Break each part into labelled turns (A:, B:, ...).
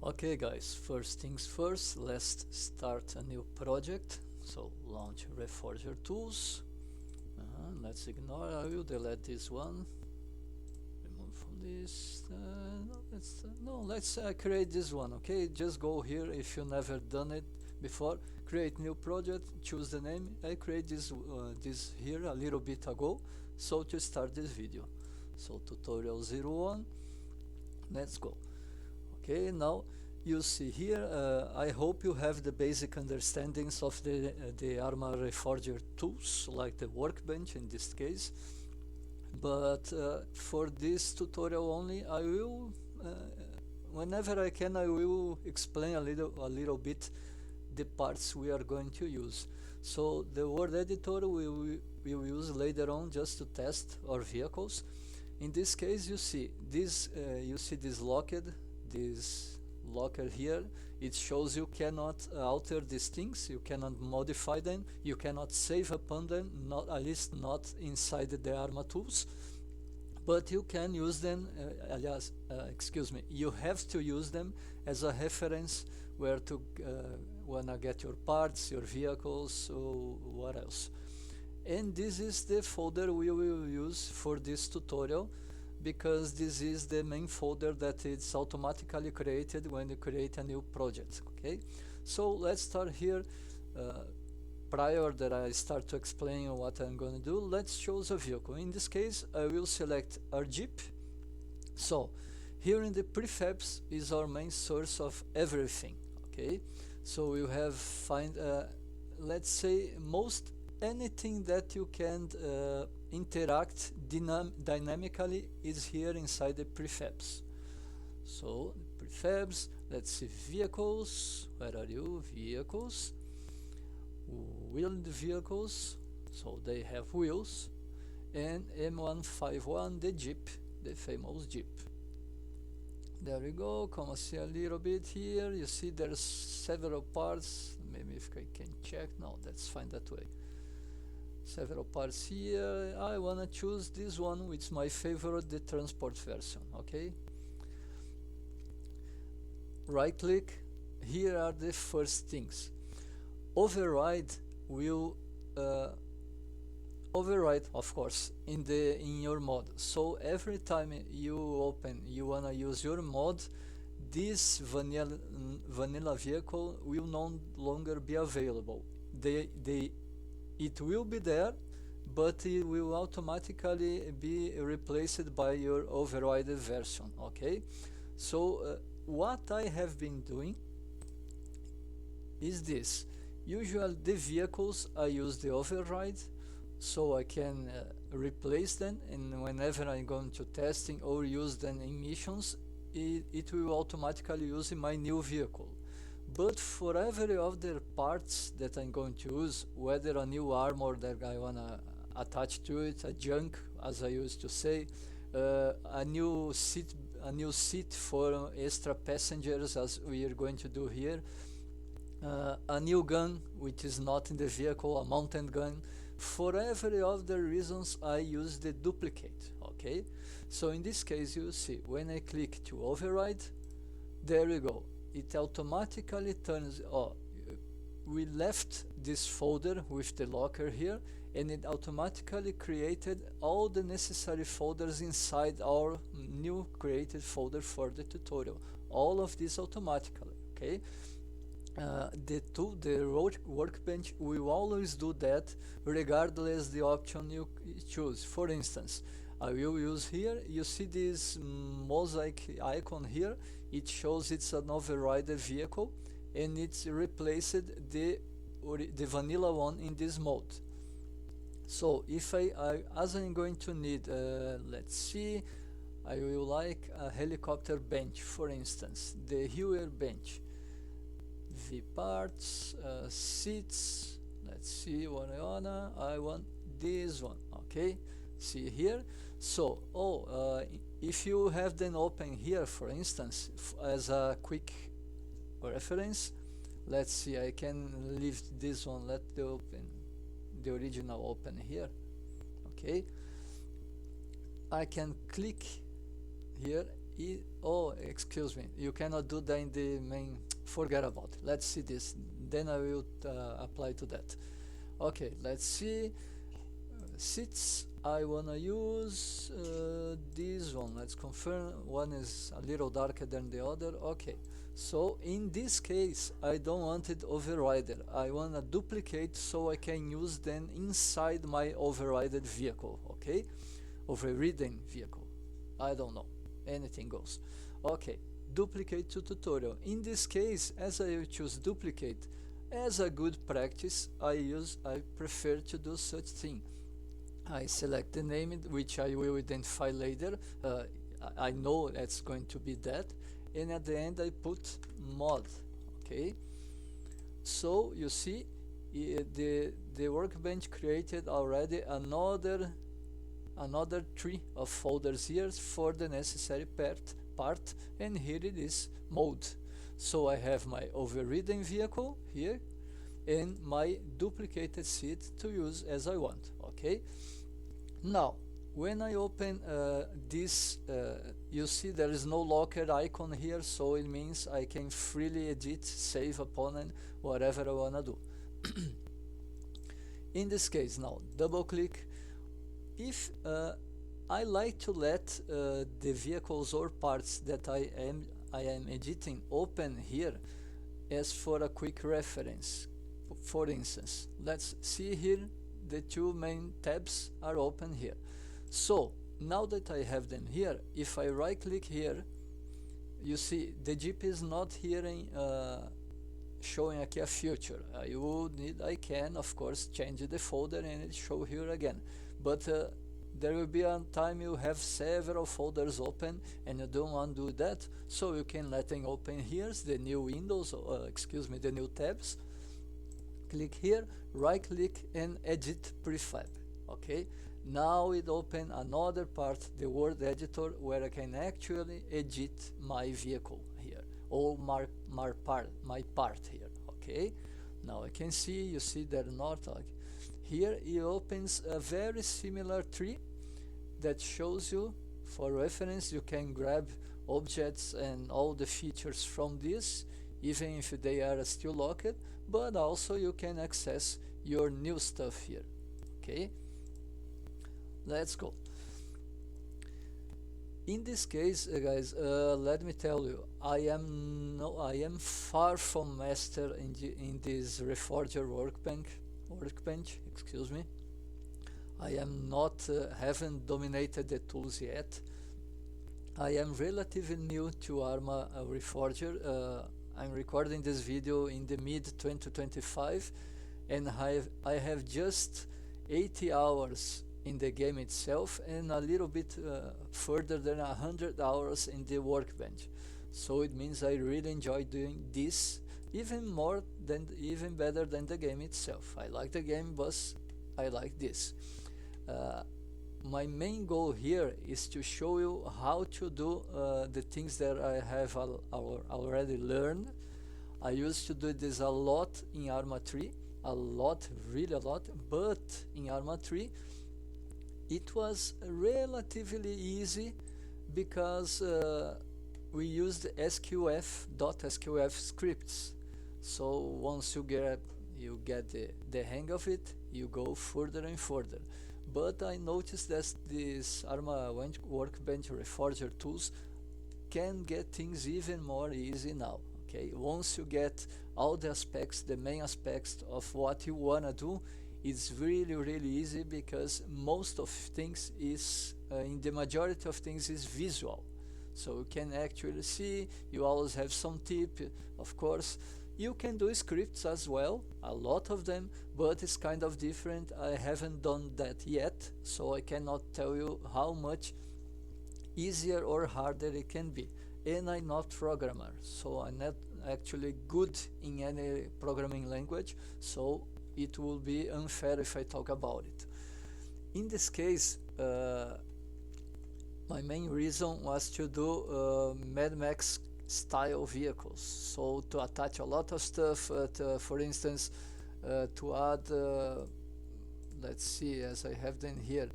A: Okay guys, first things first, let's start a new project. So launch Reforger tools. Let's ignore, I will delete this one. Remove from this. Let's create this one, okay? Just go here if you never done it before. Create new project, choose the name. I create this here a little bit ago, so to start this video. So tutorial 01, let's go. Okay, now you see here, I hope you have the basic understandings of the Arma Reforger tools, like the Workbench in this case. But for this tutorial only, I will, whenever I can, I will explain a little bit the parts we are going to use. So the word editor we will use later on just to test our vehicles. In this case, you see this locker here. It shows you cannot alter these things, you cannot modify them, you cannot save upon them, not at least not inside the Arma tools, but you can use them, you have to use them as a reference where to wanna get your parts, your vehicles, or what else. And this is the folder we will use for this tutorial, because this is the main folder that is automatically created when you create a new project. Okay, so let's start here. Prior that I start to explain what I'm going to do, let's choose a vehicle. In this case, I will select our Jeep. So here in the prefabs is our main source of everything. Okay, so we have let's say most anything that you can interact dynamically is here inside the prefabs. So prefabs, let's see, vehicles, where are you? Vehicles, wheeled vehicles, so they have wheels, and M151, the Jeep, the famous Jeep. There we go. Come see a little bit here. You see there's several parts. Maybe if I can check. No, let's find that way. Several parts here. I wanna choose this one, which is my favorite, the transport version. Okay, right click. Here are the first things. Override will override, of course, in your mod. So every time you wanna use your mod, this vanilla vehicle will no longer be available. It will be there, but it will automatically be replaced by your overridden version. Okay, so what I have been doing is this. Usually the vehicles I use the override, so I can replace them, and whenever I'm going to testing or use them in missions, it will automatically use in my new vehicle. But for every other parts that I'm going to use, whether a new armor that I wanna attach to it, a junk, as I used to say, a new seat for extra passengers, as we are going to do here, a new gun which is not in the vehicle, a mounted gun. For every other reasons, I use the duplicate. Okay, so in this case, you see when I click to override, there we go. It automatically turns, we left this folder with the locker here, and it automatically created all the necessary folders inside our new created folder for the tutorial. All of this automatically. Okay, the Workbench will always do that regardless the option you choose. For instance, I will use here, you see this mosaic icon here, it shows it's an overridden vehicle, and it's replaced the vanilla one in this mode. So if as I'm going to need, let's see, I will like a helicopter bench, for instance, the Hewer bench. V parts, seats, let's see what I want this one. Okay, see here. So if you have them open here, for instance, as a quick reference, let's see, I can leave this one, let the original open here. Okay, I can click here oh, excuse me, you cannot do that in the main. Forget about it. Let's see this, then I will apply to that. Okay, let's see. Seats, I wanna use this one. Let's confirm. One is a little darker than the other. Okay, so in this case I don't want it overridden. I want to duplicate so I can use them inside my overridden vehicle. Okay, overridden vehicle, I don't know, anything goes. Okay, duplicate to tutorial. In this case, as I will choose duplicate as a good practice, I prefer to do such thing. I select the name, which I will identify later. I know that's going to be that, and at the end I put mod. Okay, so you see the workbench created already another tree of folders here for the necessary part, and here it is mode. So I have my overridden vehicle here and my duplicated seat to use as I want. Okay, now when I open this, you see there is no locker icon here, so it means I can freely edit, save opponent, whatever I wanna do. In this case, now double click. If I like to let the vehicles or parts that I am editing open here as for a quick reference. For instance, let's see here, the two main tabs are open here. So now that I have them here, if I right click here, you see the Jeep is not here in, showing aqui a future. I can of course change the folder and it show here again, but there will be a time you have several folders open and you don't want to do that, so you can let them open here, the new windows, excuse me, the new tabs. Click here, right click and edit prefab. Okay, now it open another part, the word editor, where I can actually edit my vehicle here, or my part here. Okay, now I can see, you see they're not like here. It opens a very similar tree that shows you, for reference, you can grab objects and all the features from this, even if they are still locked, but also you can access your new stuff here. Okay, let's go. In this case, guys, let me tell you, I am far from master in this Reforger workbench, excuse me. I am not, haven't dominated the tools yet. I am relatively new to Arma Reforger. I'm recording this video in the mid 2025, and I have just 80 hours in the game itself and a little bit further than 100 hours in the workbench. So it means I really enjoy doing this even better than the game itself. I like the game, but I like this. My main goal here is to show you how to do the things that I have already learned. I used to do this a lot in Arma 3, really a lot, but in Arma 3 it was relatively easy because we used SQF scripts. So once you get the hang of it, you go further and further. But I noticed that these Arma Workbench Reforger tools can get things even more easy now. Okay, once you get all the aspects, the main aspects of what you wanna do, it's really easy, because most of things is, in the majority of things, is visual. So you can actually see, you always have some tip, of course. You can do scripts as well, a lot of them, but it's kind of different. I haven't done that yet, so I cannot tell you how much easier or harder it can be. And I'm not programmer, so I'm not actually good in any programming language, so it will be unfair if I talk about it. In this case, my main reason was to do Mad Max style vehicles, so to attach a lot of stuff, for instance, to add, let's see, as I have them here,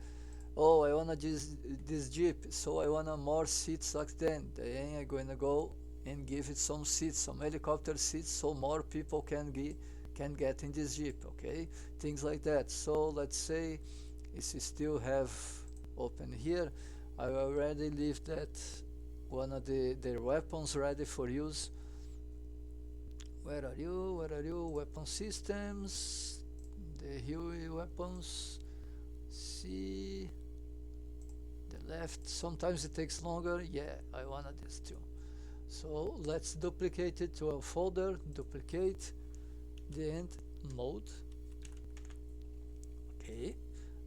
A: oh, I wanna this Jeep, so I wanna more seats like that. Then I'm gonna go and give it some seats, some helicopter seats, so more people can get in this Jeep. Okay, things like that. So let's say if you still have open here, I already leave that one of their weapons ready for use. Where are you? Where are you? Weapon systems, the Huey weapons. See the left. Sometimes it takes longer. Yeah, I wanted this too. So let's duplicate it to a folder. Duplicate the end mode. Okay.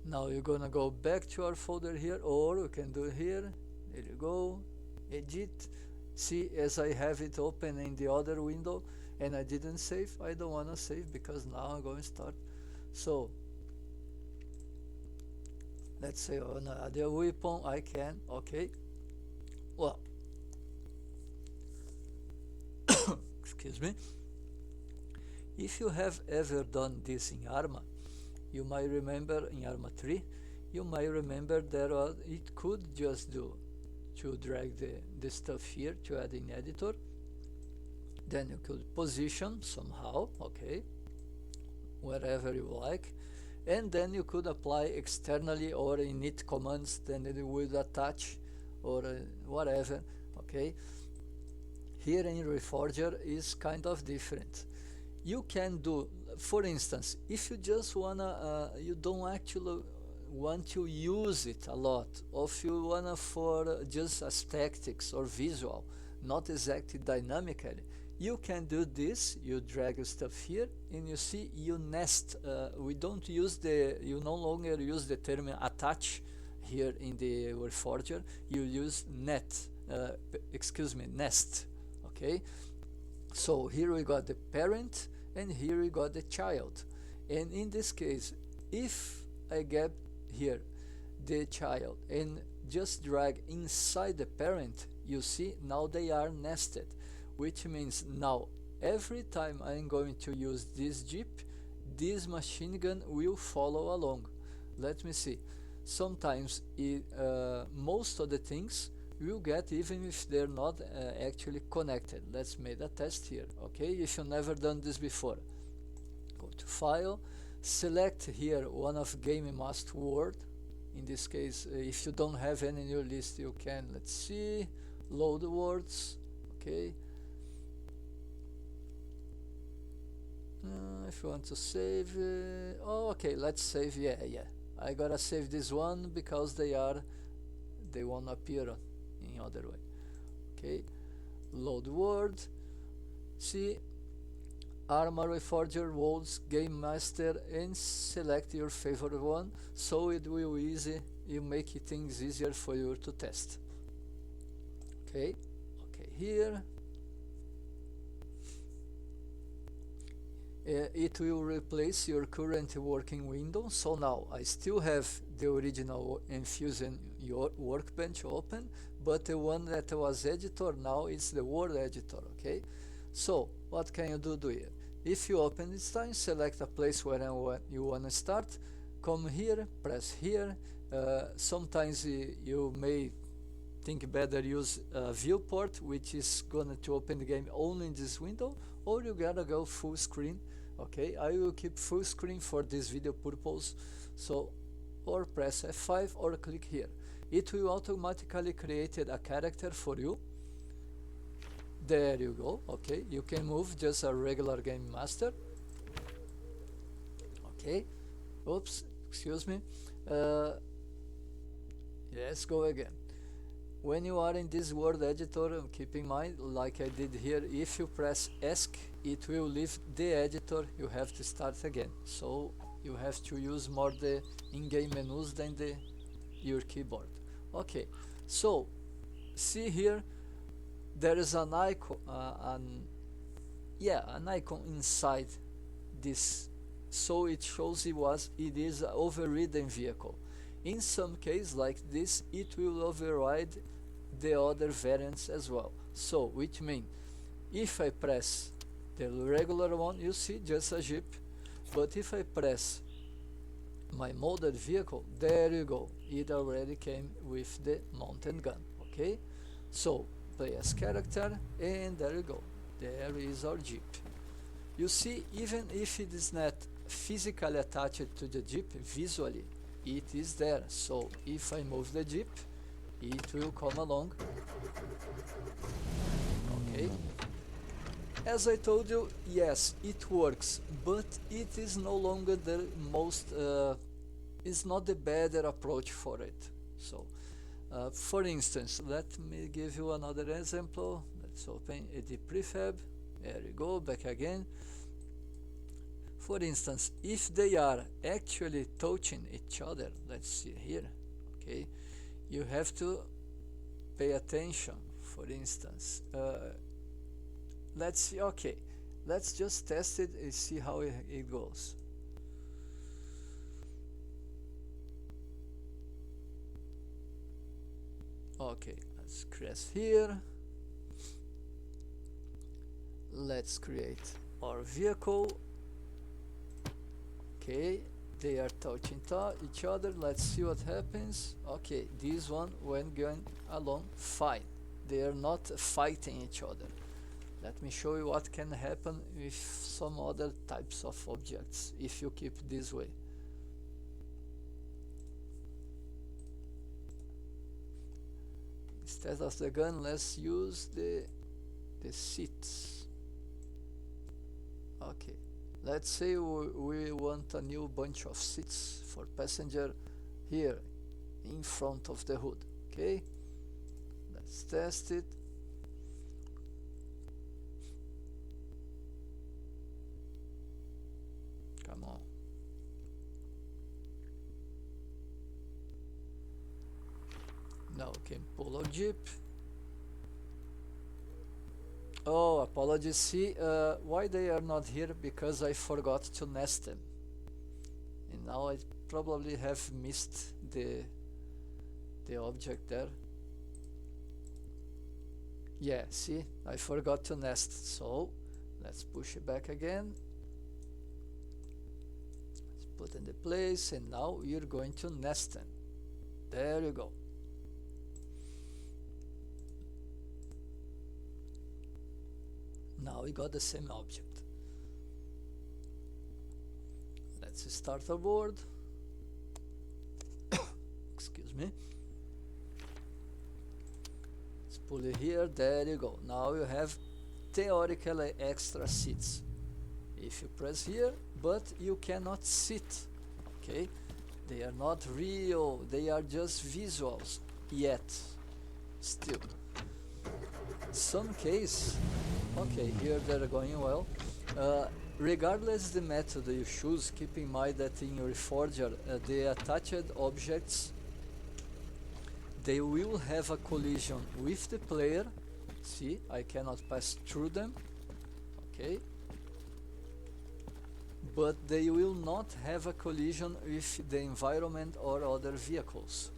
A: Now you're gonna go back to our folder here, or we can do here. There you go. Edit. See, as I have it open in the other window and I didn't save, I don't wanna save because now I'm going to start. So let's say on the weapon I can. Okay. Well, excuse me. If you have ever done this in Arma, you might remember in Arma 3, you might remember that it could just do to drag the stuff here to add in editor. Then you could position somehow, okay, wherever you like, and then you could apply externally or init commands, then it would attach or whatever. Okay, here in Reforger is kind of different. You can do, for instance, if you just wanna you don't actually want to use it a lot, or if you wanna for just as tactics or visual, not exactly dynamically, you can do this. You drag your stuff here and you see you nest. We don't use you no longer use the term attach here in the Reforger. You use nest. Okay, so here we got the parent and here we got the child, and in this case if I get here the child and just drag inside the parent, you see now they are nested, which means now every time I'm going to use this Jeep, this machine gun will follow along. Let me see. Sometimes most of the things will get even if they're not actually connected. Let's make a test here. Okay, if you've never done this before, go to File, select here one of Game Master Word. In this case, if you don't have any in your list, you can, let's see, load words. Okay, if you want to save, oh, okay, let's save. Yeah, I gotta save this one because they won't appear in other way. Okay, load word. See, Arma Reforger words Game Master, and select your favorite one, so it will make things easier for you to test. Okay, here. It will replace your current working window. So now I still have the original Infusion Workbench open, but the one that was editor now is the word editor. Okay, so what can you do here? If you open this time, select a place where you want to start, come here, press here. Sometimes you may think better use viewport, which is going to open the game only in this window, or you gotta go full screen. Okay, I will keep full screen for this video purpose. So, or press F5 or click here. It will automatically create a character for you. There you go. Okay, you can move just a regular Game Master. Okay, oops, excuse me. Let's go again. When you are in this word editor, keep in mind, like I did here, if you press ESC, it will leave the editor. You have to start again. So you have to use more the in-game menus than your keyboard. Okay, so see here, there is an icon, an icon inside this. So it shows it is an overridden vehicle. In some cases like this, it will override the other variants as well. So, which means if I press the regular one, you see just a Jeep. But if I press my modded vehicle, there you go, it already came with the mounted gun. Okay, so play as character, and there you go, there is our Jeep. You see, even if it is not physically attached to the Jeep visually, it is there. So if I move the Jeep, it will come along. Okay, as I told you, yes, it works, but it is no longer the most is not the better approach for it. So for instance, let me give you another example. Let's open edit prefab. There you go, back again. For instance, if they are actually touching each other, let's see here, okay, you have to pay attention. For instance, let's see, okay, let's just test it and see how it goes. Okay, let's press here. Let's create our vehicle. Okay, they are touching each other. Let's see what happens. Okay, this one went going along fine. They are not fighting each other. Let me show you what can happen with some other types of objects if you keep this way. Instead of the gun, let's use the seats. Okay, let's say we want a new bunch of seats for passenger here in front of the hood. Okay, let's test it. Come on. Now we can pull our Jeep. Oh, apologies. See, why they are not here? Because I forgot to nest them. And now I probably have missed the object there. Yeah, see, I forgot to nest. So let's push it back again. Let's put in the place, and now we're going to nest them. There you go. Now we got the same object. Let's start our board. Excuse me. Let's pull it here. There you go. Now you have theoretically extra seats if you press here, but you cannot sit. Okay, they are not real, they are just visuals yet. Still, some case. Okay, here they're going well. Regardless the method you choose, keep in mind that in Reforger, the attached objects, they will have a collision with the player. See, I cannot pass through them. Okay, but they will not have a collision with the environment or other vehicles.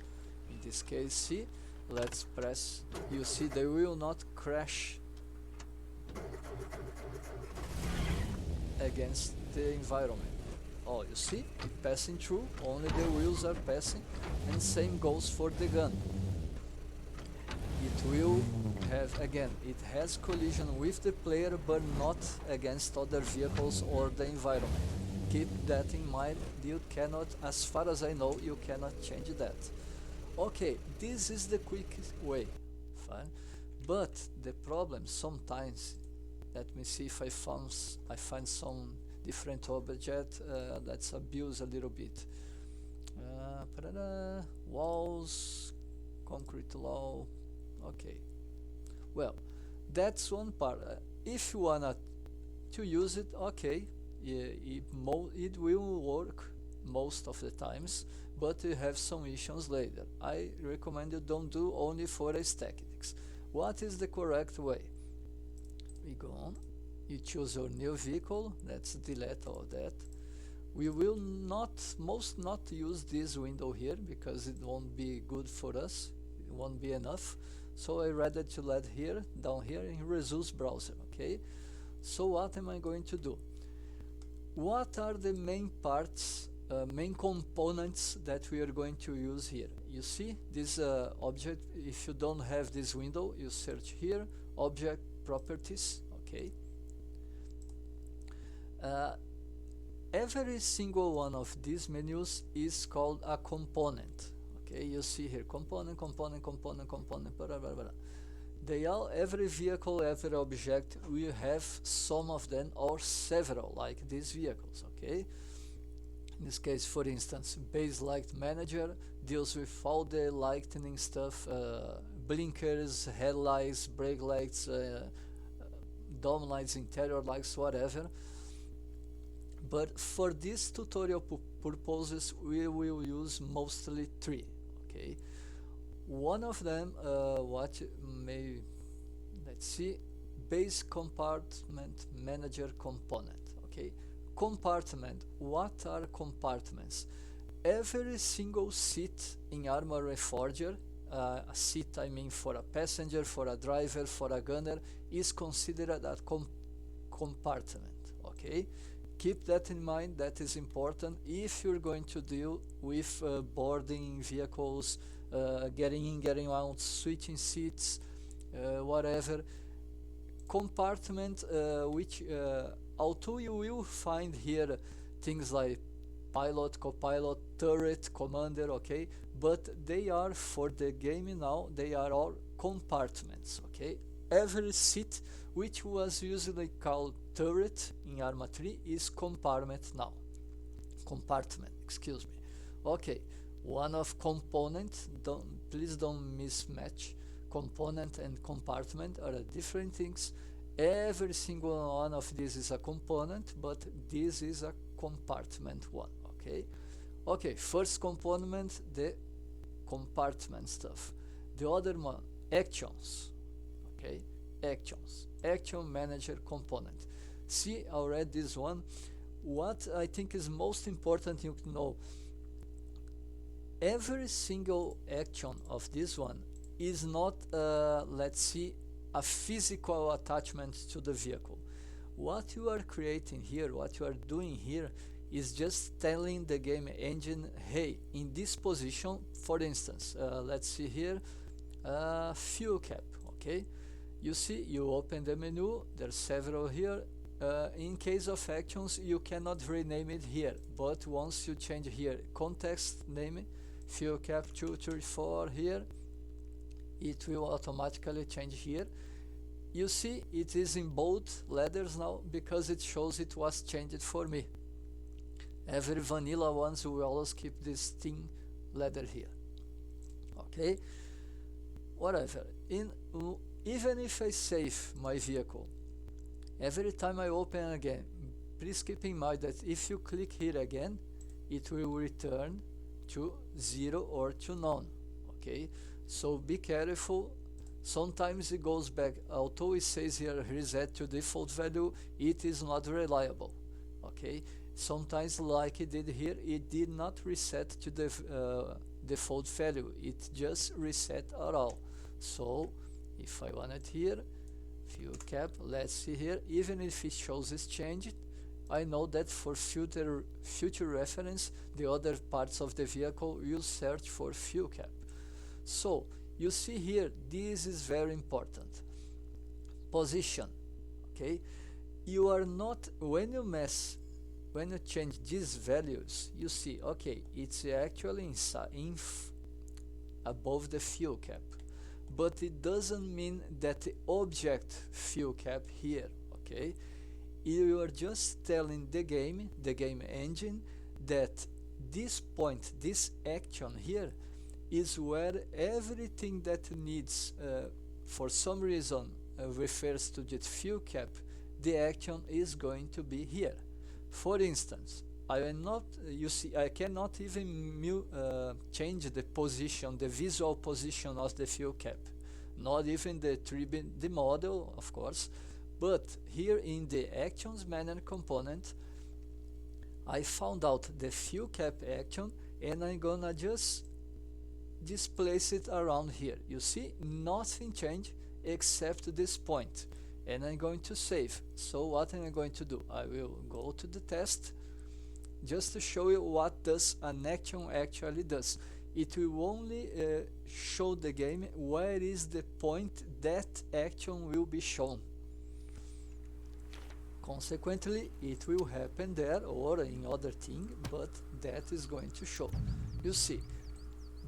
A: In this case, see, let's press, you see they will not crash against the environment. Oh, you see, passing through, only the wheels are passing, and same goes for the gun. It will have, again, it has collision with the player, but not against other vehicles or the environment. Keep that in mind. You cannot, as far as I know, you cannot change that. Okay, this is the quickest way, fine. But the problem sometimes, let me see if I find some different object. Let's abuse a little bit. Walls, concrete wall. Okay. Well, that's one part. If you wanna to use it, okay, it will work most of the times, but you have some issues later. I recommend you don't do only for aesthetics. What is the correct way? We go on, you choose your new vehicle. Let's delete all that. We will not use this window here because it won't be good for us, it won't be enough. So I rather to let here, down here in resource browser. Okay, so what am I going to do? What are the main parts main components that we are going to use here. You see this object. If you don't have this window, you search here, object properties. Okay. Every single one of these menus is called a component. Okay, you see here component, component, component, component, blah, blah, blah. They all, every vehicle, every object will have some of them or several, like these vehicles. Okay. In this case, for instance, base light manager deals with all the lightning stuff, blinkers, headlights, brake lights, dome lights, interior lights, whatever. But for this tutorial purposes, we will use mostly three. Okay, one of them, let's see, base compartment manager component. Okay, compartment. What are compartments? Every single seat in Arma Reforger, a seat I mean for a passenger, for a driver, for a gunner, is considered a compartment. Okay, keep that in mind. That is important if you're going to deal with boarding vehicles, getting in, getting out, switching seats, whatever. Compartment, which although you will find here things like pilot, co-pilot, turret, commander, okay, but they are, for the game now, they are all compartments. Okay, every seat, which was usually called turret in Arma 3, is compartment now. Compartment, excuse me. Okay, one of component, please don't mismatch. Component and compartment are different things. Every single one of these is a component, but this is a compartment one. Okay, okay, first component, the compartment stuff. The other one, actions. Okay, actions, action manager component. See, I read this one. What I think is most important you know, every single action of this one is not, let's see, a physical attachment to the vehicle. What you are creating here, what you are doing here, is just telling the game engine, hey, in this position, for instance, let's see here, fuel cap. Okay, you see, you open the menu, there's several here. In case of actions, you cannot rename it here, but once you change here context name, fuel cap 234 here, it will automatically change here. You see, it is in bold letters now because it shows it was changed for me. Every vanilla ones will always keep this thin letter here. Okay, whatever. Even if I save my vehicle, every time I open again, please keep in mind that if you click here again, it will return to 0 or to none. Okay, so be careful. Sometimes it goes back, although it says here reset to default value, it is not reliable. Okay, sometimes like it did here, it did not reset to the default value, it just reset at all. So if I want it here, fuel cap, let's see here, even if it shows it's changed, I know that for future reference, the other parts of the vehicle will search for fuel cap. So you see here, this is very important. Position. Okay, you are not, when you change these values, you see, okay, it's actually above the fuel cap, but it doesn't mean that the object fuel cap here. Okay, you are just telling the game engine, that this point, this action here, is where everything that needs, for some reason, refers to the fuel cap, the action is going to be here. For instance, I am not, you see, I cannot even change the position, the visual position of the fuel cap, not even the 3D model, of course, but here in the actions manager component, I found out the fuel cap action, and I'm gonna just displace it around here. You see, nothing changed except this point, and I'm going to save. So what am I going to do? I will go to the test, just to show you what does an action actually does. It will only show the game where is the point that action will be shown. Consequently, it will happen there or in other thing, but that is going to show. You see,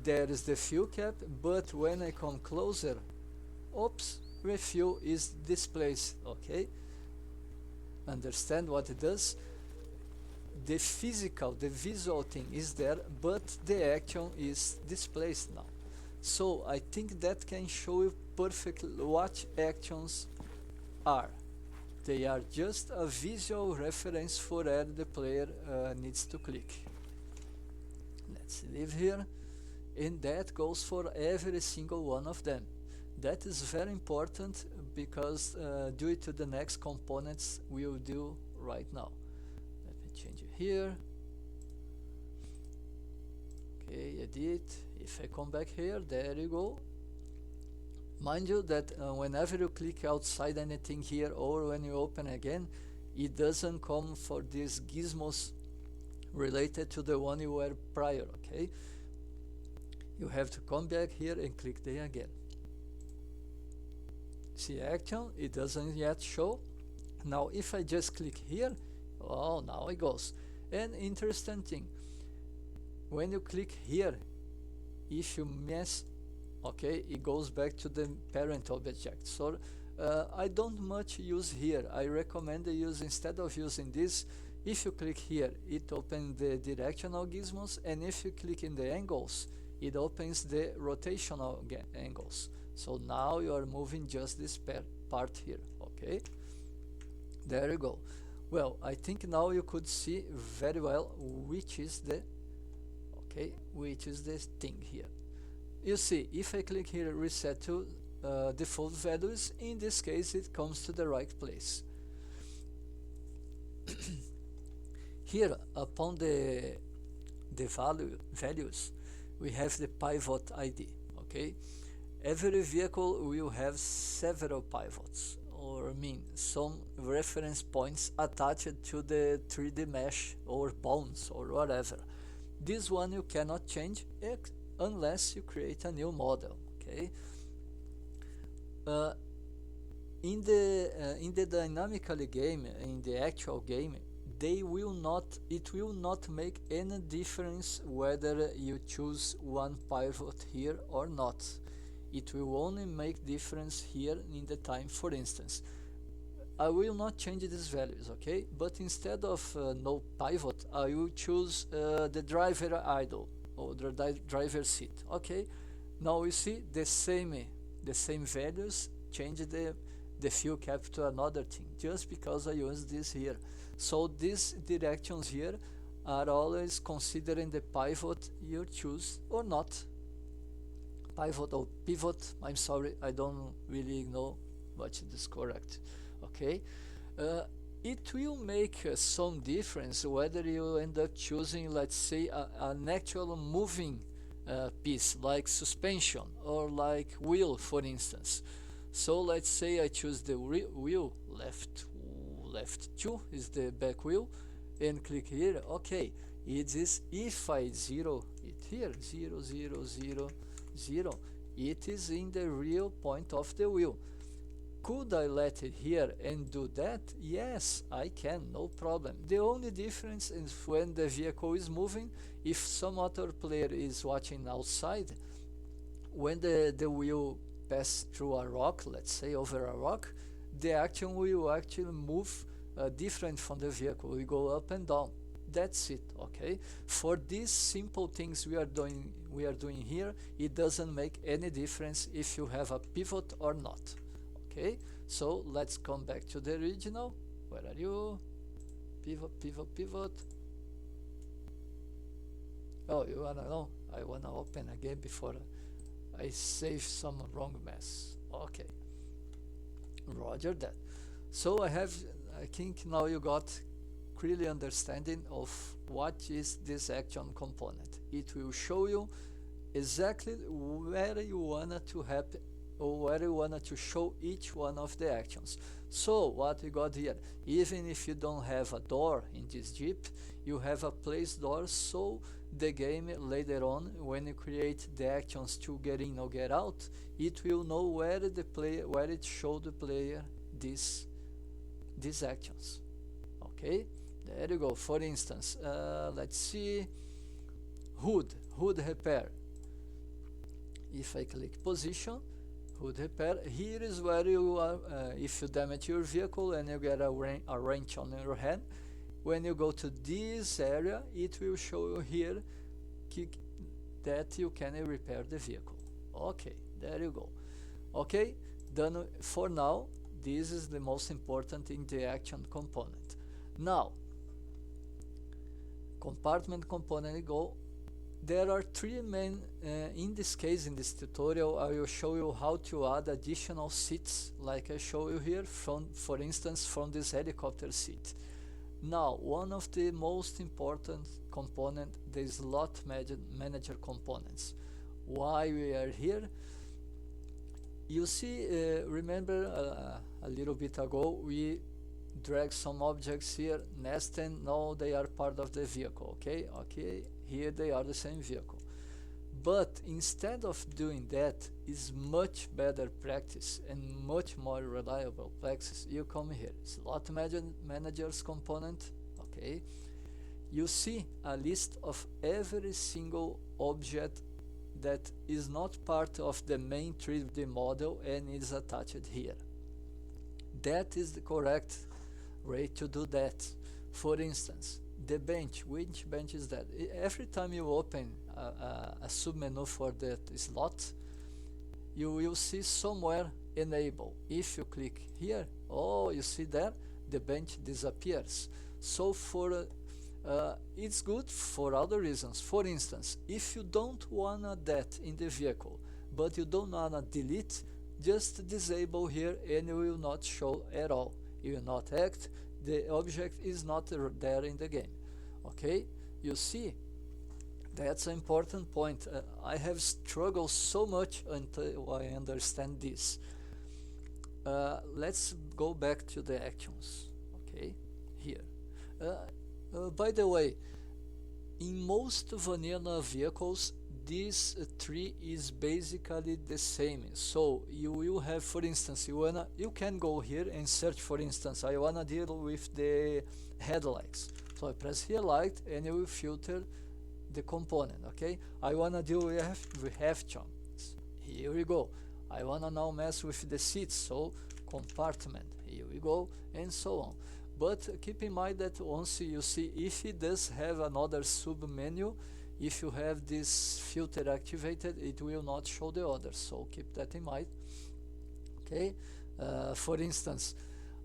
A: there is the fuel cap, but when I come closer, oops, refuel is displaced. Okay, understand what it does? The physical, the visual thing is there, but the action is displaced now. So I think that can show you perfectly what actions are. They are just a visual reference for where the player needs to click. Let's leave here, and that goes for every single one of them. That is very important because due to the next components we will do right now. Let me change it here. Okay, edit. If I come back here, there you go. Mind you that whenever you click outside anything here or when you open again, it doesn't come for these gizmos related to the one you were prior, okay? You have to come back here and click there again. See action, it doesn't yet show. Now if I just click here, oh, now it goes. And interesting thing, when you click here, if you mess, okay, it goes back to the parent object. So I don't much use here. I recommend you use, instead of using this, if you click here, it opens the directional gizmos, and if you click in the angles, it opens the rotational angles. So now you are moving just this part here, okay? There you go. Well, I think now you could see very well which is the, okay, which is the thing here. You see, if I click here, reset to default values, in this case it comes to the right place. Here, upon the values, we have the pivot ID, okay? Every vehicle will have several pivots, or some reference points attached to the 3D mesh or bones or whatever. This one you cannot change unless you create a new model, okay? In the dynamically game, in the actual game, it will not make any difference whether you choose one pivot here or not. It will only make difference here in the time. For instance, I will not change these values, okay? But instead of no pivot, I will choose the driver idle or the driver seat, okay? Now you see the same values change the fuel cap to another thing just because I use this here. So these directions here are always considering the pivot you choose or not. Pivot or pivot, I'm sorry, I don't really know what is correct, okay? It will make some difference whether you end up choosing, let's say, an actual moving piece like suspension or like wheel, for instance. So let's say I choose the wheel, left 2 is the back wheel, and click here. Okay, it is, if I zero it here, 0 0 0 0, it is in the real point of the wheel. Could I let it here and do that? Yes, I can, no problem. The only difference is when the vehicle is moving. If some other player is watching outside, when the wheel pass through a rock, let's say over a rock, the action will actually move different from the vehicle. We go up and down. That's it, okay? For these simple things we are doing here, it doesn't make any difference if you have a pivot or not. Okay, so let's come back to the original. Where are you? Pivot, pivot, pivot. Oh, you wanna know? I wanna open again before I save some wrong mess. Okay, roger that. So I think now you got clearly understanding of what is this action component. It will show you exactly where you want to have where you want to show each one of the actions. So what we got here, even if you don't have a door in this Jeep, you have a place door, so the game later on, when you create the actions to get in or get out, it will know where it showed the player these actions. Okay, there you go. For instance, let's see, hood repair. If I click position, hood repair, here is where you are. If you damage your vehicle and you get a wrench on your hand, when you go to this area, it will show you here that you can repair the vehicle. Okay, there you go. Okay, done for now. This is the most important in the action component. Now, compartment component go. There are three main, in this case, in this tutorial, I will show you how to add additional seats, like I show you here, for instance, from this helicopter seat. Now, one of the most important component, the slot manager components. Why we are here? You see, remember a little bit ago, we drag some objects here, nested, now they are part of the vehicle, okay? Here they are the same vehicle. But instead of doing that, is much better practice and much more reliable practice. You come here, slot managers component, okay? You see a list of every single object that is not part of the main 3D model and is attached here. That is the correct way to do that. For instance, the bench, which bench is that? Every time you open a submenu for that slot, you will see somewhere enable. If you click here, oh, you see there, the bench disappears. So for it's good for other reasons. For instance, if you don't wanna that in the vehicle, but you don't wanna delete, just disable here and it will not show at all. It will not act. The object is not there in the game. Okay, you see, that's an important point. I have struggled so much until I understand this. Let's go back to the actions. Okay, here. By the way, in most vanilla vehicles, this tree is basically the same. So you will have, for instance, you can go here and search, for instance, I wanna deal with the headlights. So I press here light and it will filter the component, okay? I wanna deal with half-tones. Here we go. I wanna now mess with the seats, so compartment. Here we go, and so on. But keep in mind that once you see, if it does have another sub-menu, if you have this filter activated, it will not show the others, so keep that in mind. Okay, for instance,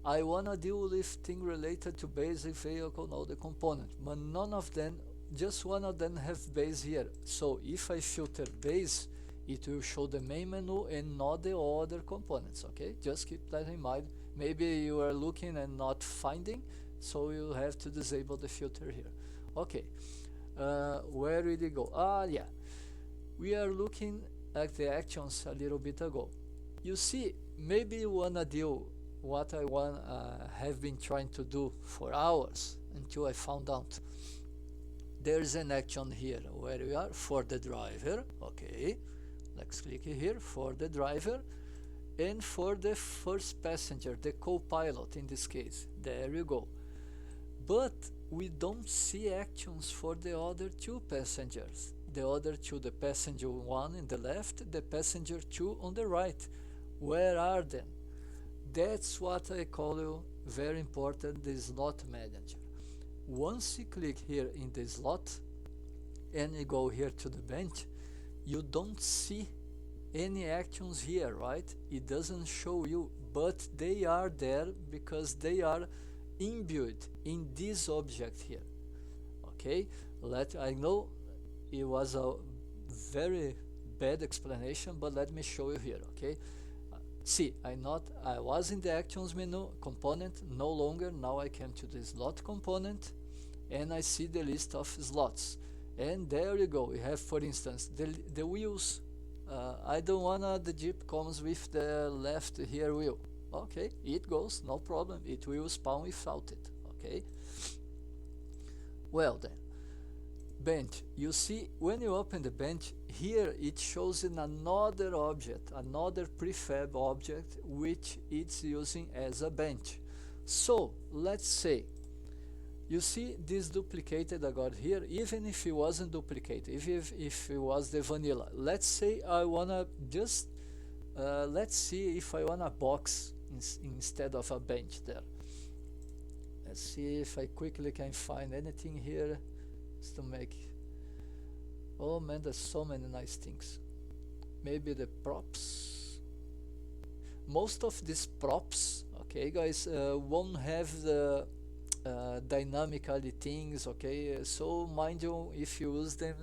A: I wanna deal with things related to basic vehicle, now the component, but none of them, just one of them have base here. So if I filter base, it will show the main menu and not the other components, okay? Just keep that in mind. Maybe you are looking and not finding, so you have to disable the filter here. Okay, where did it go? Yeah, we are looking at the actions a little bit ago. You see, maybe you wanna do what I have been trying to do for hours until I found out. There's an action here where we are for the driver. Okay, let's click here for the driver, and for the first passenger, the co-pilot in this case. There you go. But we don't see actions for the other two passengers. The other two, the passenger one in the left, the passenger two on the right. Where are they? That's what I call you very important, the slot manager. Once you click here in the slot and you go here to the bench, you don't see any actions here, right? It doesn't show you, but they are there because they are imbued in this object here. Okay, I know it was a very bad explanation, but let me show you here. Okay, see, I was in the actions menu component, no longer. Now I came to the slot component and I see the list of slots, and there you go. We have, for instance, the wheels I don't wanna the Jeep comes with the left here wheel. Okay, it goes, no problem, it will spawn without it. Okay, well then, bench, you see when you open the bench here, it shows in another object, another prefab object, which it's using as a bench. So let's say you see this duplicated I got here, even if it wasn't duplicated, if it was the vanilla. Let's say I wanna just let's see if I want a box instead of a bench there. Let's see if I quickly can find anything here just to make. Oh man, there's so many nice things. Maybe the props. Most of these props, okay guys, won't have the dynamically things, okay, so mind you, if you use them,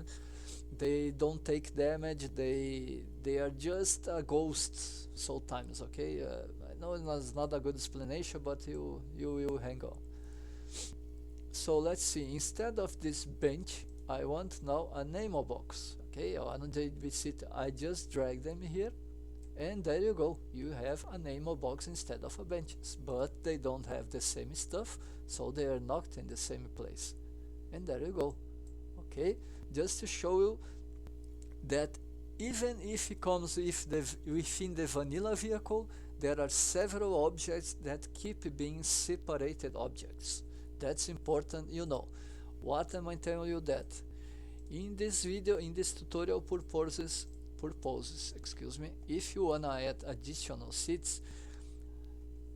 A: they don't take damage, they are just a ghost sometimes, okay. I know it's not a good explanation, but you will hang on. So let's see, instead of this bench I want now a Nemo box, okay, or an JVC. I just drag them here and there you go, you have a Nemo box instead of a benches, but they don't have the same stuff, so they are not in the same place. And there you go. Okay, just to show you that even if it comes within the vanilla vehicle, there are several objects that keep being separated objects. That's important, you know. What am I telling you that? In this video, in this tutorial purposes, excuse me, if you wanna add additional seats,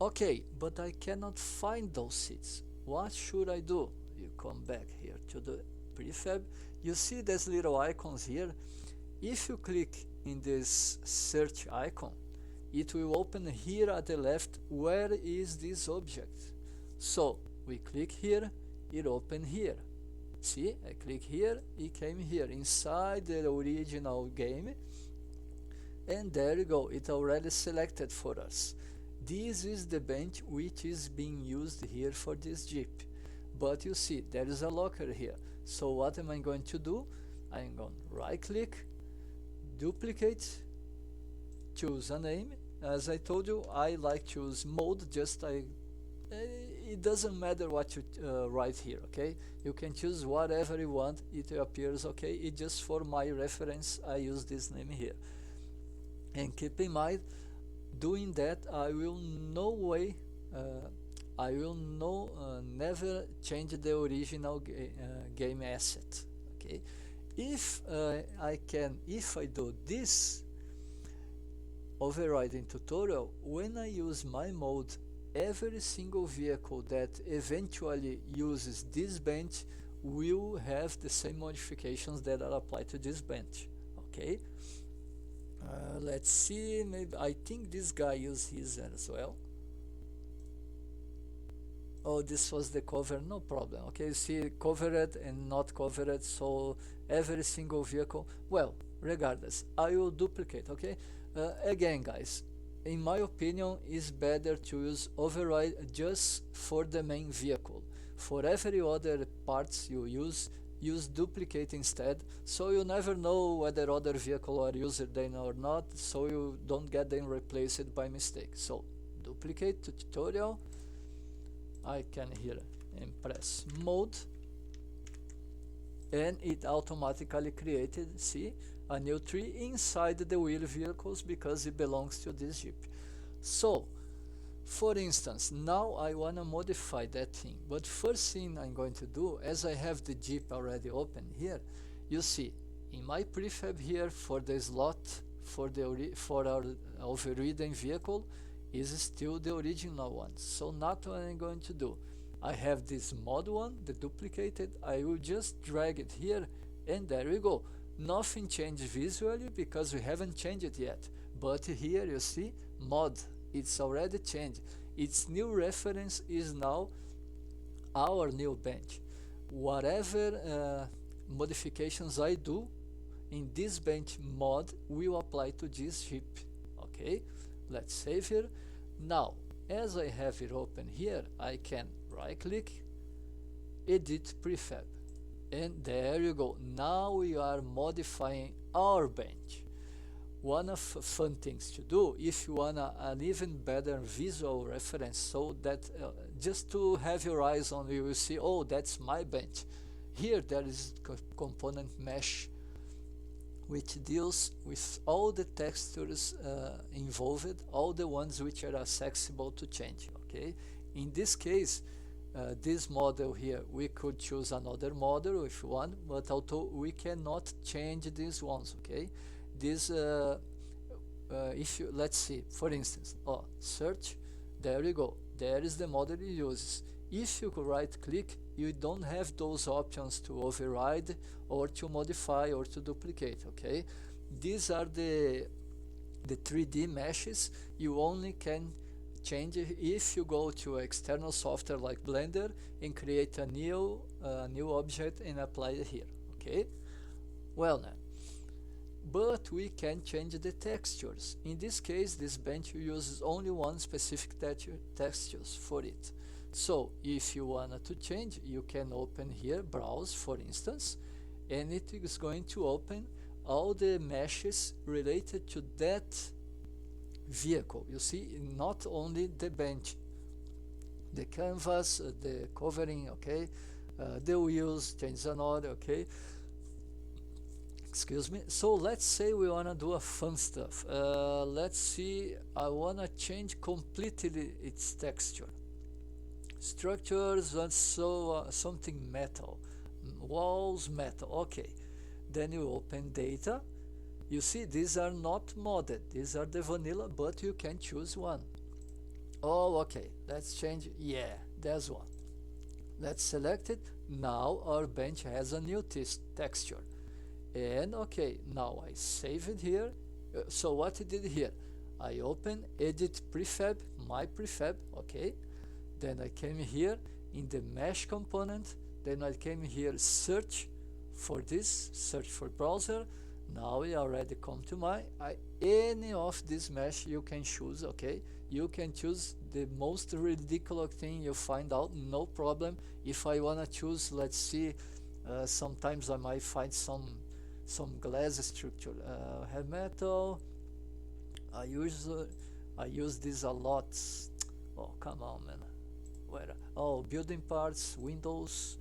A: okay, but I cannot find those seats. What should I do? You come back here to the prefab. You see these little icons here. If you click in this search icon, it will open here at the left. Where is this object? So we click here, it open here. See, I click here, it came here inside the original game, and there you go, it already selected for us. This is the bench which is being used here for this Jeep. But you see, there is a locker here. So what am I going to do? I'm going to right click, duplicate, choose a name. As I told you, I like to use mode, it doesn't matter what you write here, okay? You can choose whatever you want, it appears okay. It just for my reference, I use this name here. And keep in mind, doing that, I will never change the original game asset, okay? If I do this overriding tutorial, when I use my mode, every single vehicle that eventually uses this bench will have the same modifications that are applied to this bench, okay? Let's see, maybe I think this guy used his as well. Oh, this was the cover, no problem. Okay, you see covered and not covered, so every single vehicle, well, regardless, I will duplicate, okay? Again guys, in my opinion, it's better to use override just for the main vehicle. For every other parts you use duplicate instead, so you never know whether other vehicle are used then or not, so you don't get them replaced by mistake. So duplicate to tutorial, I can here and press mode, and it automatically created, see, a new tree inside the wheel vehicles because it belongs to this Jeep. So for instance, now I want to modify that thing, but first thing I'm going to do, as I have the Jeep already open here, you see in my prefab here for the slot for our overridden vehicle is still the original one. So now what I'm going to do, I have this mod one, the duplicated, I will just drag it here and there we go. Nothing changed visually because we haven't changed it yet, but here you see mod, it's already changed. Its new reference is now our new bench. Whatever modifications I do in this bench mod will apply to this Jeep, okay? Let's save here. Now, as I have it open here, I can right click, edit prefab, and there you go. Now we are modifying our bench. one of fun things to do if you want an even better visual reference, so that just to have your eyes on, you will see, oh, that's my bench. Here there is component mesh, which deals with all the textures involved, all the ones which are accessible to change. Okay, in this case, this model here, we could choose another model if you want, but although we cannot change these ones. Okay, this if you, let's see, for instance, search, there you go, there is the model you use. If you right click, you don't have those options to override or to modify or to duplicate. Okay, these are the 3D meshes. You only can change it if you go to external software like Blender and create a new object and apply it here. Okay, well now, but we can change the textures. In this case, this bench uses only one specific textures for it. So if you wanted to change, you can open here, browse for instance, and it is going to open all the meshes related to that vehicle. You see, not only the bench, the canvas, the covering, okay, the wheels, change another, okay. Excuse me. So let's say we want to do a fun stuff. Let's see, I want to change completely its texture. Structures, and so something metal, walls metal. Okay, then you open data. You see, these are not modded, these are the vanilla, but you can choose one. Oh, okay, let's change. Yeah, there's one. Let's select it. Now our bench has a new texture. And okay, now I save it here. So what I did here, I open edit prefab, my prefab. Okay, then I came here in the mesh component, then I came here search for this, search for browser. Now we already come to my any of this mesh you can choose. Okay, you can choose the most ridiculous thing you find out, no problem. If I wanna choose, let's see, sometimes I might find some glass structure, have metal. I use this a lot. Oh, come on, man. Where? Oh, building parts, windows.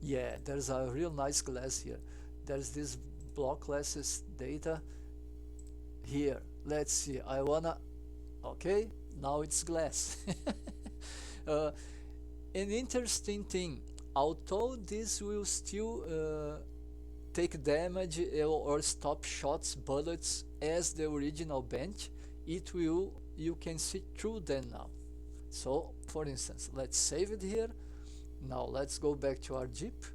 A: Yeah, there's a real nice glass here. There's this block glasses data here. Let's see, I wanna, okay, now it's glass. An interesting thing, although this will still take damage or stop shots, bullets as the original bench, it will, you can see through them now. So for instance, let's save it here. Now let's go back to our Jeep,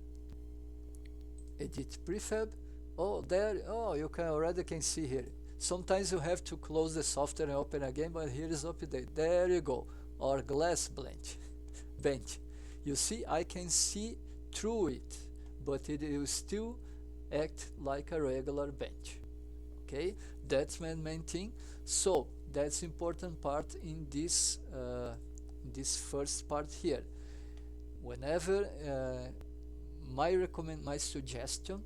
A: edit prefab. Oh, there, oh, you can already see here. Sometimes you have to close the software and open again, but here is update. There you go, our glass bench. You see, I can see through it, but it will still act like a regular bench. Okay, that's my main thing. So that's important part in this this first part here. Whenever my suggestion,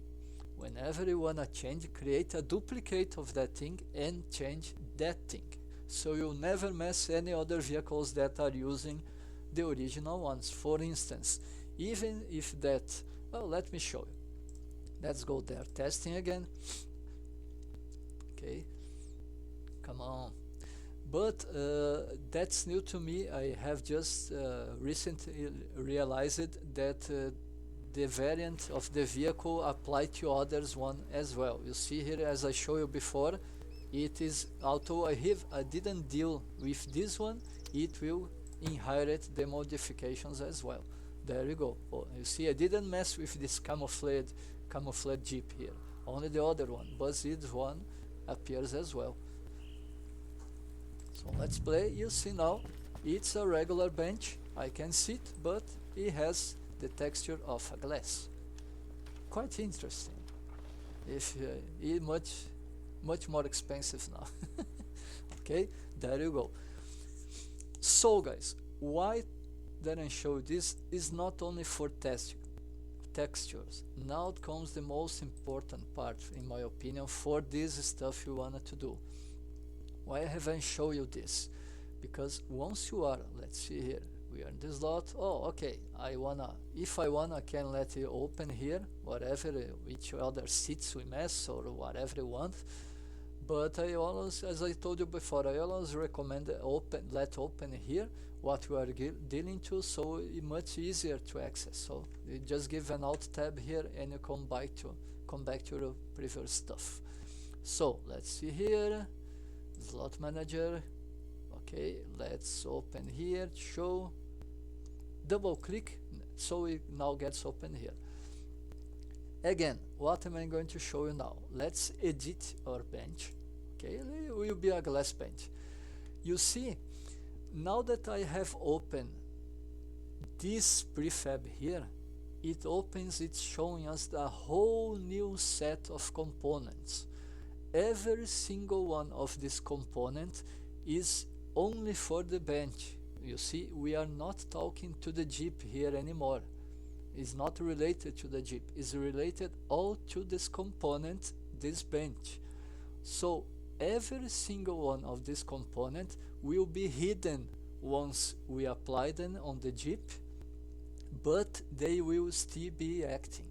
A: whenever you wanna change, create a duplicate of that thing and change that thing, so you'll never mess any other vehicles that are using the original ones. For instance, even if that, well, let me show you. Let's go there, testing again. Okay, come on. But that's new to me. I have just recently realized that the variant of the vehicle apply to others one as well. You see here, as I showed you before, it is, although I didn't deal with this one, it will inherit the modifications as well. There you go. Oh, you see, I didn't mess with this camouflage Jeep here, only the other one, but this one appears as well. So let's play. You see now, it's a regular bench, I can sit, but it has the texture of a glass. Quite interesting. If it much more expensive now. Okay, there you go. So guys, why didn't show this is not only for textures. Now comes the most important part, in my opinion, for this stuff you wanted to do. Why haven't I shown you this? Because once you are, let's see here, we are in this lot. Oh, okay, if I wanna, I can let you open here, whatever, which other seats we mess or whatever you want. But I always, as I told you before, I always recommend let open here what you are dealing to, so it's much easier to access. So you just give an alt tab here and you come back to your previous stuff. So let's see here, slot manager. Okay, let's open here, show, double click, so it now gets open here. Again, what am I going to show you now? Let's edit our bench. Okay, it will be a glass bench. You see, now that I have opened this prefab here, it's showing us a whole new set of components. Every single one of these components is only for the bench. You see, we are not talking to the Jeep here anymore. It's not related to the Jeep. It's related all to this component, this bench. So every single one of these components will be hidden once we apply them on the Jeep, but they will still be acting.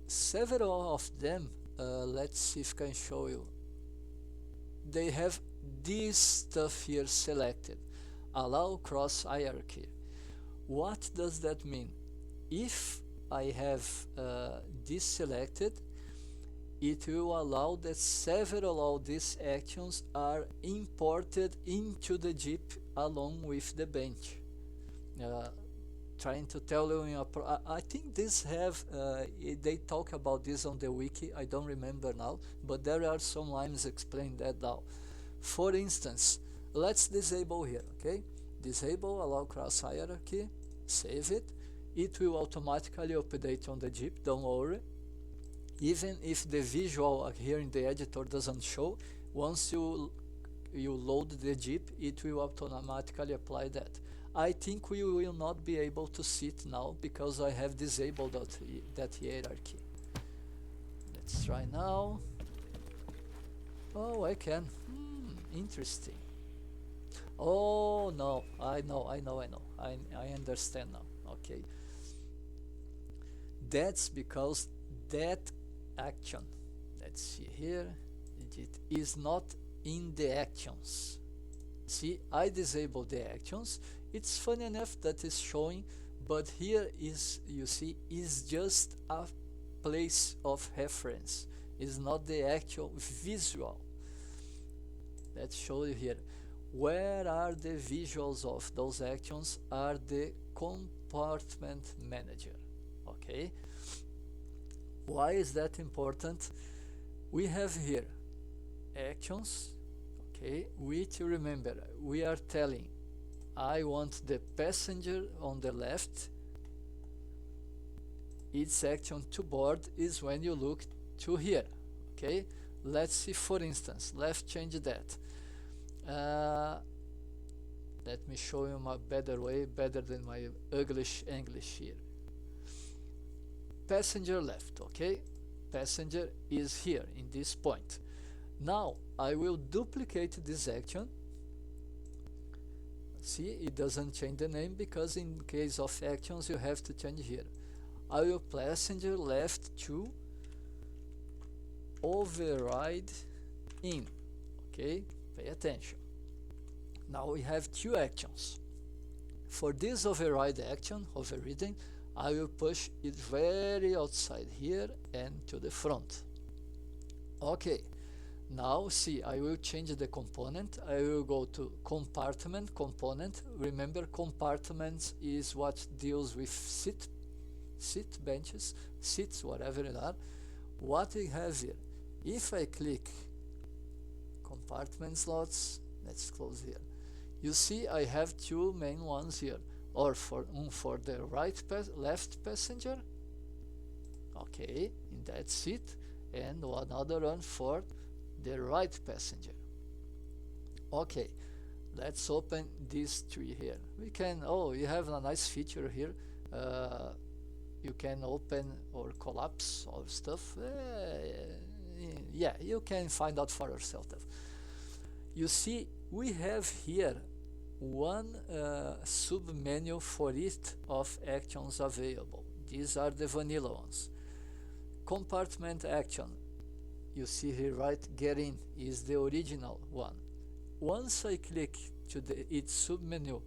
A: Several of them, let's see if I can show you. They have this stuff here selected, allow cross hierarchy. What does that mean? If I have this selected, it will allow that several of these actions are imported into the Jeep along with the bench. Trying to tell you, I think this they talk about this on the wiki, I don't remember now, but there are some lines explain that now. For instance, let's disable here, okay? Disable allow cross hierarchy, save it. It will automatically update on the Jeep, don't worry. Even if the visual here in the editor doesn't show, once you load the Jeep, it will automatically apply that. I think we will not be able to see it now because I have disabled that hierarchy. Let's try now. Oh, I can. Interesting. Oh no, I know. I understand now. Okay. That's because that action, let's see here, it is not in the actions. See, I disabled the actions. It's funny enough that is showing, but here is, you see, is just a place of reference. It's not the actual visual. Let's show you here. Where are the visuals of those actions? Are the compartment manager. Okay. Why is that important? We have here actions, okay, which, remember, we are telling I want the passenger on the left. Its action to board is when you look to here. Okay, let's see, for instance, let's change that. Let me show you my better way, better than my ugly English here. Passenger left, okay? Passenger is here in this point. Now I will duplicate this action. See, it doesn't change the name because in case of actions you have to change here. I will passenger left to override in. Okay, pay attention. Now we have two actions. For this override action, overriding, I will push it very outside here and to the front. Okay, now see, I will change the component. I will go to compartment component. Remember, compartments is what deals with seat benches, seats, whatever it are. What we have here, if I click compartment slots, let's close here. You see, I have two main ones here. Or for the left passenger, okay, in that seat, and another one for the right passenger. Okay, let's open these three here. We can, oh, you have a nice feature here. you can open or collapse all stuff. Yeah, you can find out for yourself. You see, we have here one sub-menu for each of actions available. These are the vanilla ones. Compartment action, you see here, right? Get in is the original one. Once I click to its submenu,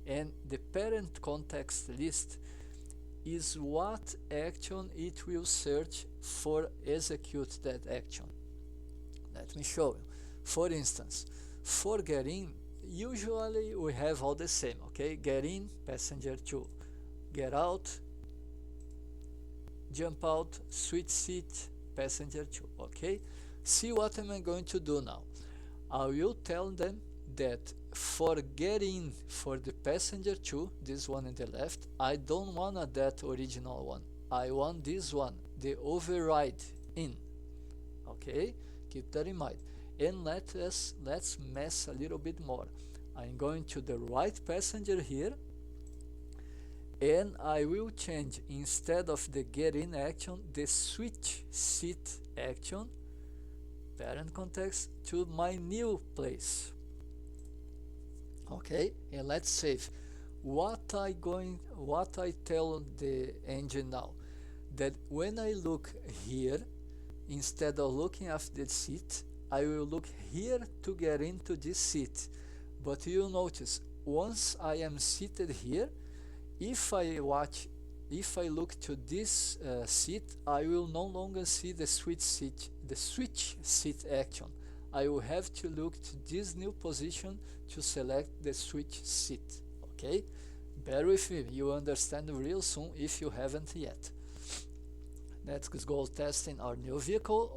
A: and the parent context list is what action it will search for execute that action. Let me show you. For instance, for get in, usually we have all the same, okay? Get in, passenger 2. Get out, jump out, switch seat, passenger 2, okay? See what am I going to do now. I will tell them that for get in for the passenger 2, this one on the left, I don't want that original one. I want this one, the override in, okay? Keep that in mind. And let's mess a little bit more. I'm going to the right passenger here, and I will change, instead of the get in action, the switch seat action, parent context, to my new place. Okay, and let's save. What I tell the engine now, that when I look here, instead of looking at the seat, I will look here to get into this seat. But you'll notice, once I am seated here, if I look to this seat, I will no longer see the switch seat action. I will have to look to this new position to select the switch seat. Okay, bear with me, you understand real soon if you haven't yet. Let's go testing our new vehicle,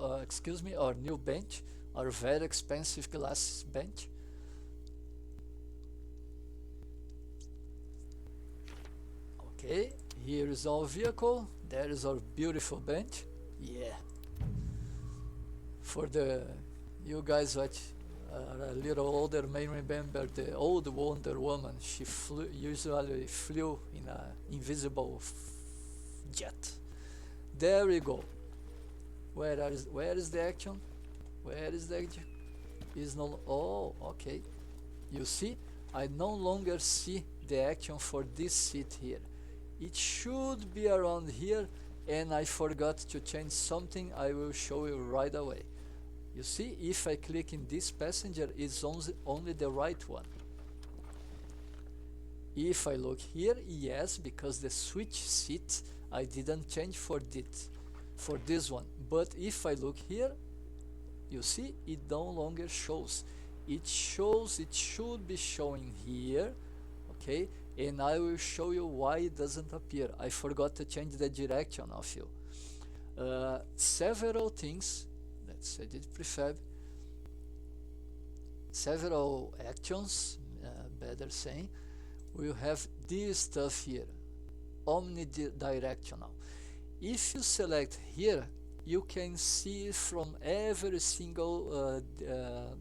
A: our new bench, our very expensive glass bench. Okay, here is our vehicle, there is our beautiful bench. Yeah, for you guys that are a little older may remember the old Wonder Woman. She usually flew in an invisible jet. There we go. Where is the action? Where is the action? Is no. Oh, okay. You see, I no longer see the action for this seat here. It should be around here, and I forgot to change something. I will show you right away. You see, if I click in this passenger, it's only the right one. If I look here, yes, because the switch seat I didn't change for this one. But if I look here, you see, it no longer shows. It should be showing here, okay? And I will show you why it doesn't appear. I forgot to change the direction of you. Several things. Let's edit prefab. Several actions, better saying, will have this stuff here, omnidirectional. If you select here, you can see from every single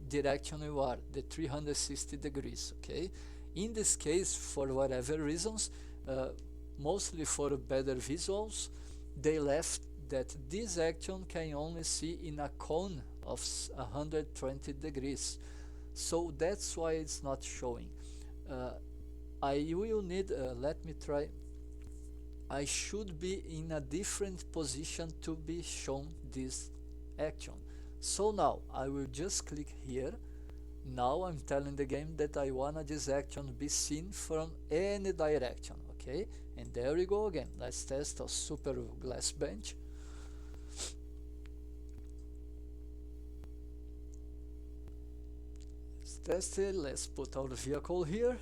A: direction you are, the 360 degrees, okay? In this case, for whatever reasons, mostly for better visuals, they left that this action can only see in a cone of 120 degrees. So that's why it's not showing. I will need, let me try. I should be in a different position to be shown this action. So now I will just click here. Now I'm telling the game that I want this action be seen from any direction, okay? And there we go again. Let's test a super glass bench. Let's test it. Let's put our vehicle here.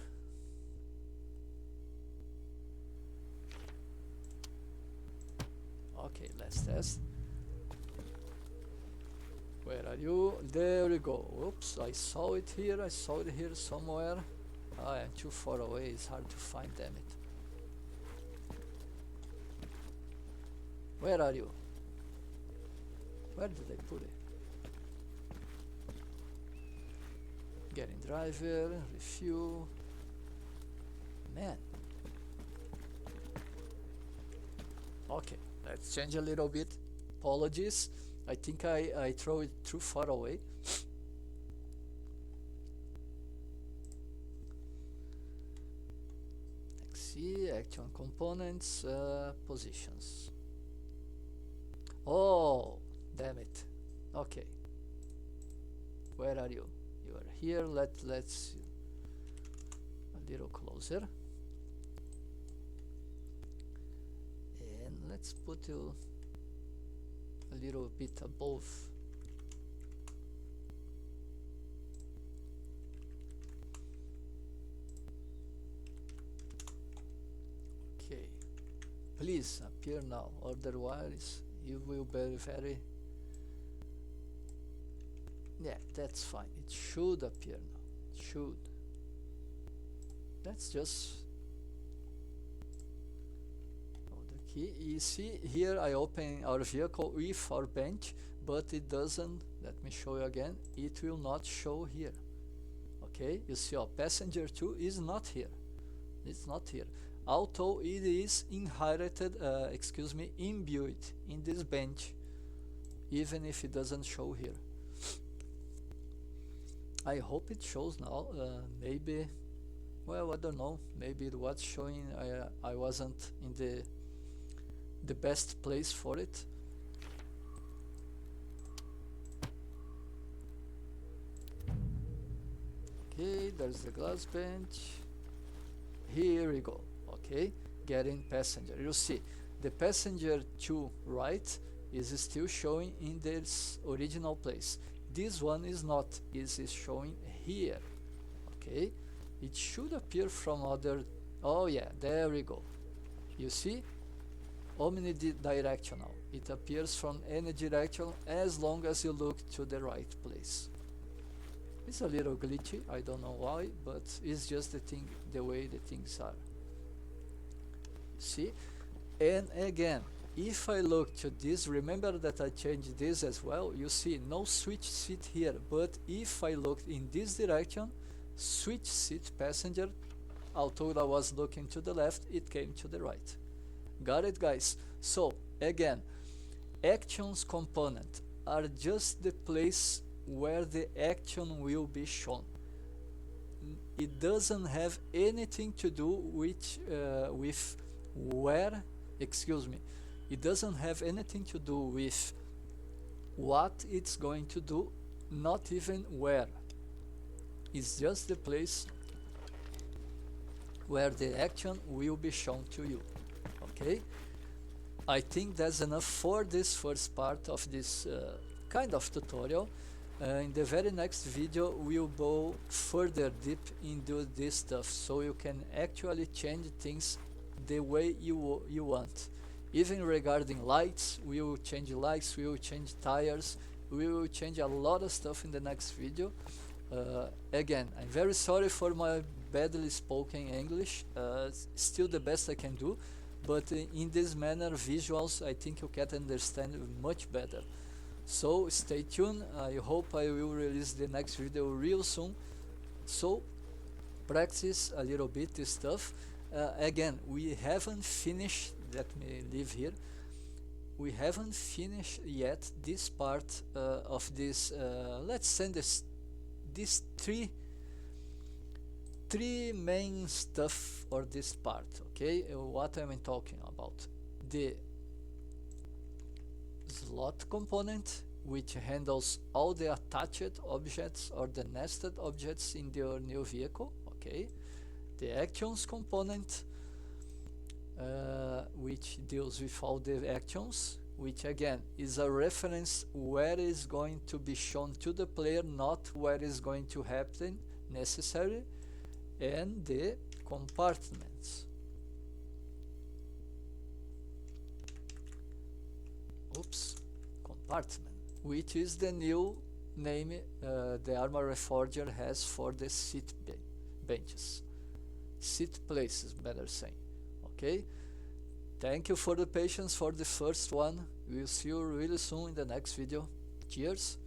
A: Okay, let's test. Where are you? There we go. Oops, I saw it here. I saw it here somewhere. I am too far away. It's hard to find, damn it. Where are you? Where did I put it? Getting driver, refuel. Man. Okay, let's change a little bit. Apologies, I think I throw it too far away. Let's see, action components, positions. Oh, damn it. Okay, where are you? You are here. Let's a little closer, and let's put you a little bit above. Okay, please appear now, otherwise you will be very... Yeah, that's fine. It should appear now. It should. Let's just... Oh, the key. You see here I open our vehicle with our bench, but it doesn't... Let me show you again. It will not show here. Okay, you see our passenger 2 is not here. It's not here. Although it is inherited, imbued in this bench, even if it doesn't show here. I hope it shows now. Maybe, well, I don't know. Maybe it was showing. I wasn't in the best place for it. Okay, there's the glass bench. Here we go. Okay, getting passenger. You see, the passenger to right is still showing in this original place. This one is not, is showing here. Okay, it should appear from other... Oh yeah, there we go. You see, omnidirectional. It appears from any direction as long as you look to the right place. It's a little glitchy, I don't know why, but it's just the way the things are. See, and again, if I look to this, remember that I changed this as well. You see no switch seat here, but if I looked in this direction, switch seat passenger, although I was looking to the left, it came to the right. Got it, guys? So again, actions component are just the place where the action will be shown. It doesn't have anything to do with where, it doesn't have anything to do with what it's going to do, not even where. It's just the place where the action will be shown to you. Okay, I think that's enough for this first part of this kind of tutorial. In the very next video we'll go further deep into this stuff, so you can actually change things the way you want. Even regarding lights, we will change lights, we will change tires, we will change a lot of stuff in the next video. Again, I'm very sorry for my badly spoken English, still the best I can do, but in this manner visuals I think you can understand much better. So stay tuned. I hope I will release the next video real soon. So practice a little bit this stuff. Again, we haven't finished, let me leave here, we haven't finished yet this part of this, let's send these three main stuff for this part. Okay, what am I talking about? The slot component, which handles all the attached objects or the nested objects in your new vehicle. Okay, the actions component, which deals with all the actions, which again is a reference where is going to be shown to the player, not where is going to happen necessarily, and the compartments. Compartment, which is the new name the Arma Reforger has for the seat benches, seat places, better saying. Okay, thank you for the patience for the first one. We'll see you really soon in the next video. Cheers.